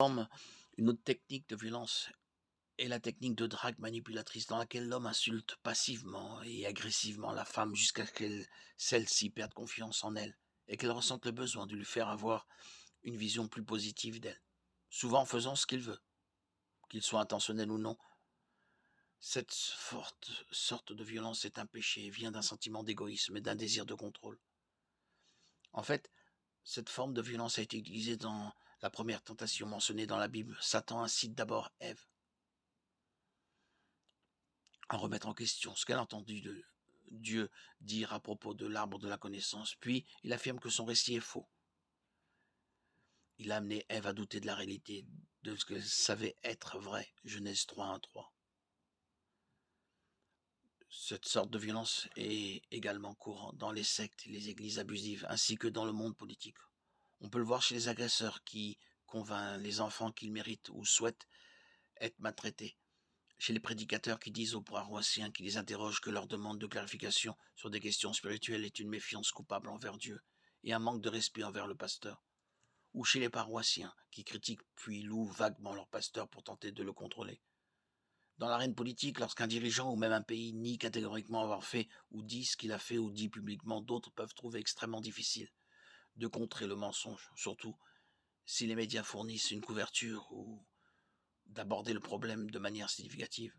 Forme une autre technique de violence est la technique de drague manipulatrice dans laquelle l'homme insulte passivement et agressivement la femme jusqu'à ce que celle-ci perde confiance en elle et qu'elle ressente le besoin de lui faire avoir une vision plus positive d'elle, souvent en faisant ce qu'il veut, qu'il soit intentionnel ou non. Cette forte sorte de violence est un péché, vient d'un sentiment d'égoïsme et d'un désir de contrôle. En fait, cette forme de violence a été utilisée dans la première tentation mentionnée dans la Bible. Satan incite d'abord Ève à remettre en question ce qu'elle a entendu de Dieu dire à propos de l'arbre de la connaissance, puis il affirme que son récit est faux. Il a amené Ève à douter de la réalité de ce qu'elle savait être vrai. Genèse 3:1-3. Cette sorte de violence est également courante dans les sectes et les églises abusives, ainsi que dans le monde politique. On peut le voir chez les agresseurs qui convainquent les enfants qu'ils méritent ou souhaitent être maltraités, chez les prédicateurs qui disent aux paroissiens qui les interrogent que leur demande de clarification sur des questions spirituelles est une méfiance coupable envers Dieu et un manque de respect envers le pasteur, ou chez les paroissiens qui critiquent puis louent vaguement leur pasteur pour tenter de le contrôler. Dans l'arène politique, lorsqu'un dirigeant ou même un pays nie catégoriquement avoir fait ou dit ce qu'il a fait ou dit publiquement, d'autres peuvent trouver extrêmement difficile de contrer le mensonge, surtout si les médias fournissent une couverture ou d'aborder le problème de manière significative.